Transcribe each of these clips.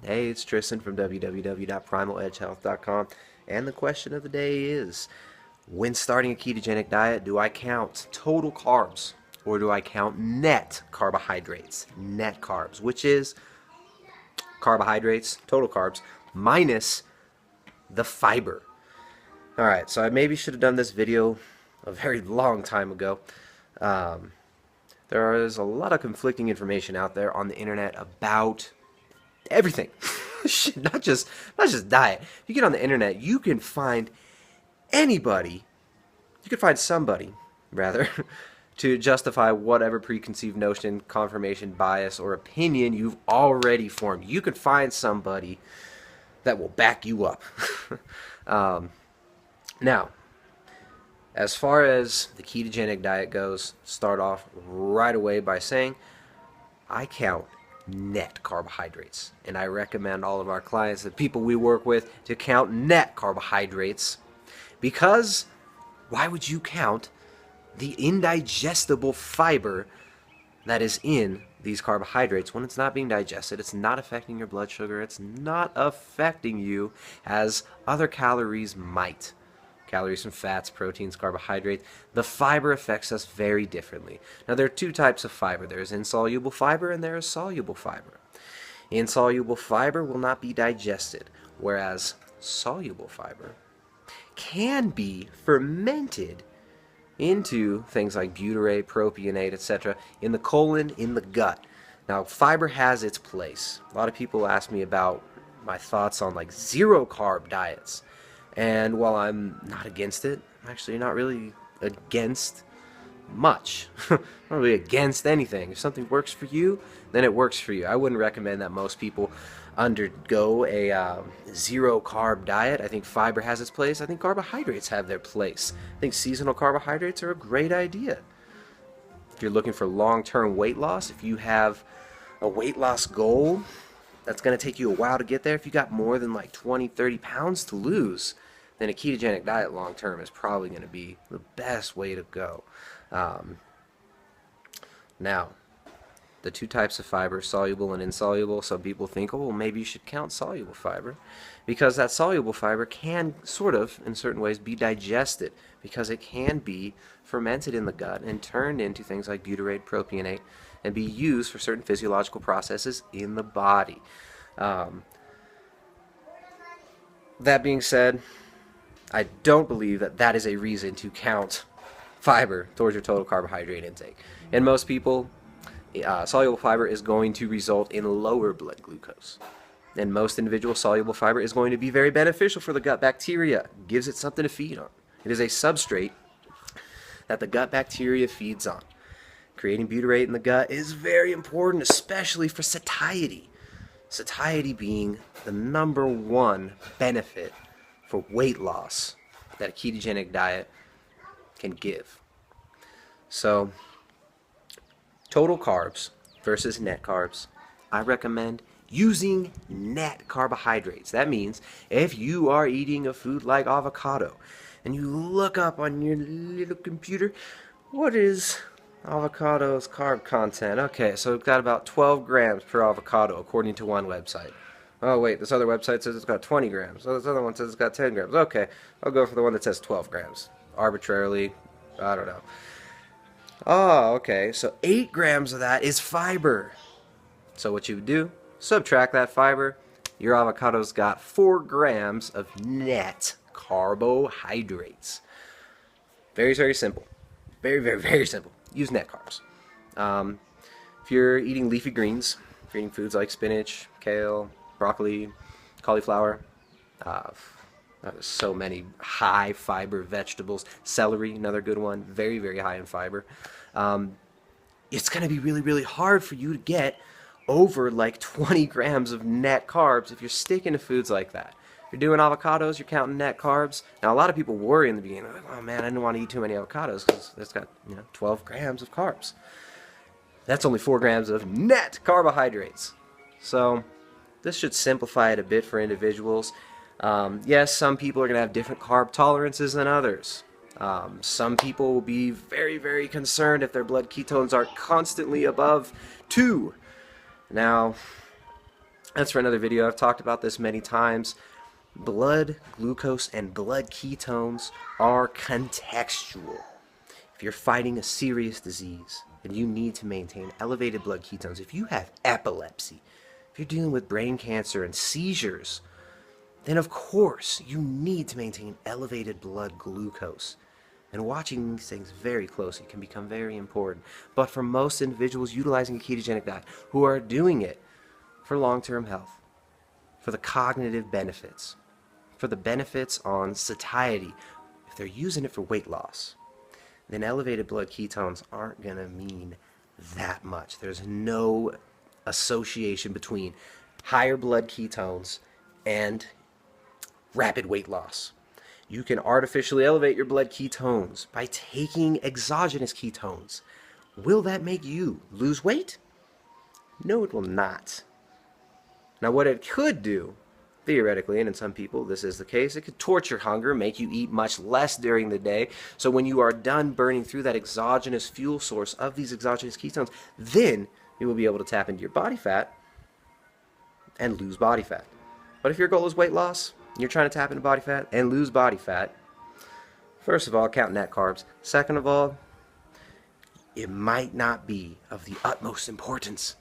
Hey, it's Tristan from www.primaledgehealth.com, and the question of the day is, when starting a ketogenic diet, do I count total carbs or do I count net carbohydrates? Net carbs, which is carbohydrates, total carbs, minus the fiber. Alright, so I maybe should have done this video a very long time ago. Um, there is a lot of conflicting information out there on the internet about everything. not just diet. If you get on the internet, you can find anybody, you can find somebody, rather, to justify whatever preconceived notion, confirmation, bias, or opinion you've already formed. You can find somebody that will back you up. Now, as far as the ketogenic diet goes, start off right away by saying I count net carbohydrates, and I recommend all of our clients, the people we work with, to count net carbohydrates, because why would you count the indigestible fiber that is in these carbohydrates when it's not being digested? It's not affecting your blood sugar, it's not affecting you as other calories might. Calories from fats, proteins, carbohydrates. The fiber affects us very differently. Now, there are two types of fiber. There's insoluble fiber and there is soluble fiber. Insoluble fiber will not be digested, whereas soluble fiber can be fermented into things like butyrate, propionate, etc. in the colon, in the gut. Now, fiber has its place. A lot of people ask me about my thoughts on like zero carb diets. And while I'm not against it, I'm actually not really against much. I'm not really against anything. If something works for you, then it works for you. I wouldn't recommend that most people undergo a zero carb diet. I think fiber has its place. I think carbohydrates have their place. I think seasonal carbohydrates are a great idea. If you're looking for long-term weight loss, if you have a weight loss goal that's going to take you a while to get there, if you got more than like 20, 30 pounds to lose, then a ketogenic diet long term is probably going to be the best way to go. Now, the two types of fiber, soluble and insoluble, some people think, oh, well, maybe you should count soluble fiber, because that soluble fiber can sort of, in certain ways, be digested, because it can be fermented in the gut and turned into things like butyrate, propionate, and be used for certain physiological processes in the body. That being said, I don't believe that that is a reason to count fiber towards your total carbohydrate intake. In most people, soluble fiber is going to result in lower blood glucose. In most individuals, soluble fiber is going to be very beneficial for the gut bacteria. Gives it something to feed on. It is a substrate that the gut bacteria feeds on. Creating butyrate in the gut is very important, especially for satiety. Satiety being the number one benefit for weight loss that a ketogenic diet can give. So, total carbs versus net carbs. I recommend using net carbohydrates. That means if you are eating a food like avocado and you look up on your little computer, what is avocado's carb content? Okay, so it's got about 12 grams per avocado according to one website. Oh wait, this other website says it's got 20 grams. Oh, this other one says it's got 10 grams. Okay, I'll go for the one that says 12 grams. Arbitrarily, I don't know. Oh, okay, so 8 grams of that is fiber. So what you would do, subtract that fiber, your avocado's got 4 grams of net carbohydrates. Very, very simple. Very, very, very simple. Use net carbs. If you're eating leafy greens, if you're eating foods like spinach, kale, broccoli, cauliflower, there's so many high fiber vegetables. Celery, another good one, very, very high in fiber. It's going to be really, really hard for you to get over like 20 grams of net carbs if you're sticking to foods like that. If you're doing avocados, you're counting net carbs. Now, a lot of people worry in the beginning, like, oh man, I didn't want to eat too many avocados because it's got 12 grams of carbs. That's only 4 grams of net carbohydrates. So this should simplify it a bit for individuals. Yes, some people are going to have different carb tolerances than others. Some people will be very, very concerned if their blood ketones are constantly above 2. Now, That's for another video. I've talked about this many times. Blood glucose and blood ketones are contextual. If you're fighting a serious disease and you need to maintain elevated blood ketones, if you have epilepsy, if you're dealing with brain cancer and seizures, then of course you need to maintain elevated blood glucose. And watching these things very closely can become very important. But for most individuals utilizing a ketogenic diet who are doing it for long-term health, for the cognitive benefits, for the benefits on satiety, if they're using it for weight loss, then elevated blood ketones aren't going to mean that much. There's no association between higher blood ketones and rapid weight loss. You can artificially elevate your blood ketones by taking exogenous ketones. Will that make you lose weight? No, it will not. Now, what it could do, theoretically, and in some people this is the case, it could torture hunger, make you eat much less during the day. So when you are done burning through that exogenous fuel source of these exogenous ketones, then you will be able to tap into your body fat and lose body fat. But if your goal is weight loss, you're trying to tap into body fat and lose body fat, first of all, count net carbs. Second of all, it might not be of the utmost importance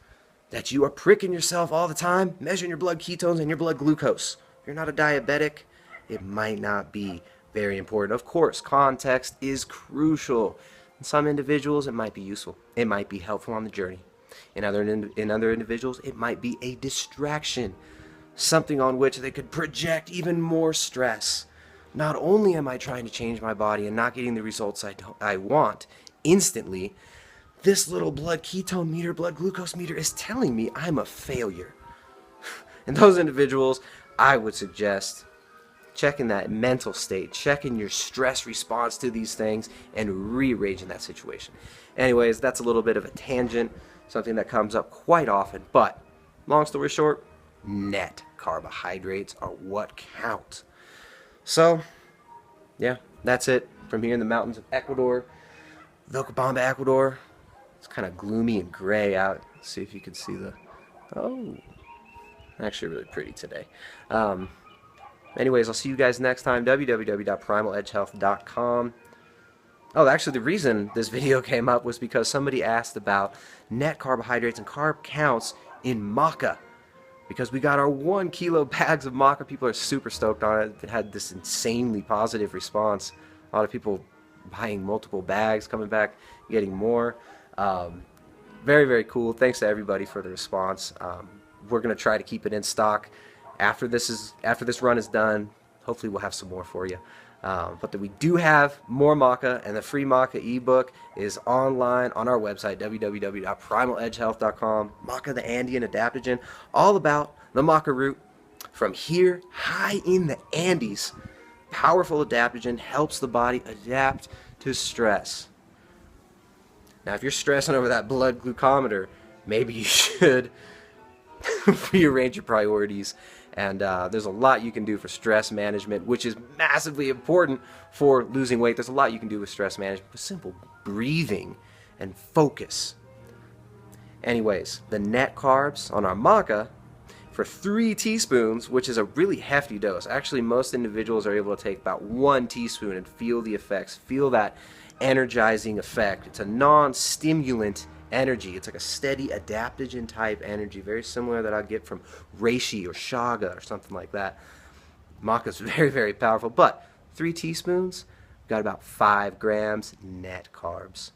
that you are pricking yourself all the time, measuring your blood ketones and your blood glucose. If you're not a diabetic, it might not be very important. Of course, context is crucial. In some individuals, it might be useful. It might be helpful on the journey. In other individuals, it might be a distraction, something on which they could project even more stress. Not only am I trying to change my body and not getting the results I want instantly, this little blood ketone meter, blood glucose meter is telling me I'm a failure. In those individuals, I would suggest checking that mental state, checking your stress response to these things, and rearranging that situation. Anyways, that's a little bit of a tangent, something that comes up quite often, but long story short, net carbohydrates are what count. So, yeah, that's it from here in the mountains of Ecuador, Vilcabamba, Ecuador. It's kind of gloomy and gray out. Let's see if you can see the... Oh, actually really pretty today. Anyways, I'll see you guys next time. www.primaledgehealth.com. Oh, actually, the reason this video came up was because somebody asked about net carbohydrates and carb counts in maca. Because we got our 1 kilo bags of maca. People are super stoked on it. It had this insanely positive response. A lot of people buying multiple bags, coming back, getting more. Very, very cool. Thanks to everybody for the response. We're going to try to keep it in stock after this run is done. Hopefully we'll have some more for you. But we do have more maca, and the free maca ebook is online on our website, www.primaledgehealth.com. Maca, the Andean adaptogen, all about the maca root from here high in the Andes. Powerful adaptogen, helps the body adapt to stress. Now, if you're stressing over that blood glucometer, maybe you should rearrange your priorities. And there's a lot you can do for stress management, which is massively important for losing weight. There's a lot you can do with stress management with simple breathing and focus. Anyways, the net carbs on our maca for 3 teaspoons, which is a really hefty dose. Actually, most individuals are able to take about 1 teaspoon and feel the effects, feel that energizing effect. It's a non-stimulant energy. It's like a steady adaptogen type energy, very similar that I get from reishi or shaga or something like that. Maca is very, very powerful, but 3 teaspoons, got about 5 grams net carbs.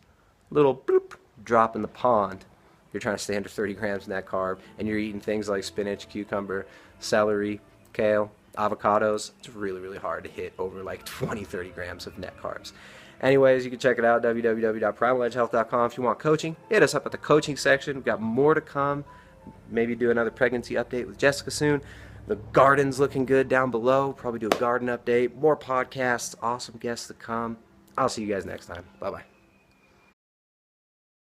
Little bloop, drop in the pond. You're trying to stay under 30 grams net carb, and you're eating things like spinach, cucumber, celery, kale, avocados. It's really, really hard to hit over like 20, 30 grams of net carbs. Anyways, you can check it out, www.primaledgehealth.com. If you want coaching, hit us up at the coaching section. We've got more to come. Maybe do another pregnancy update with Jessica soon. The garden's looking good down below. Probably do a garden update. More podcasts. Awesome guests to come. I'll see you guys next time. Bye-bye.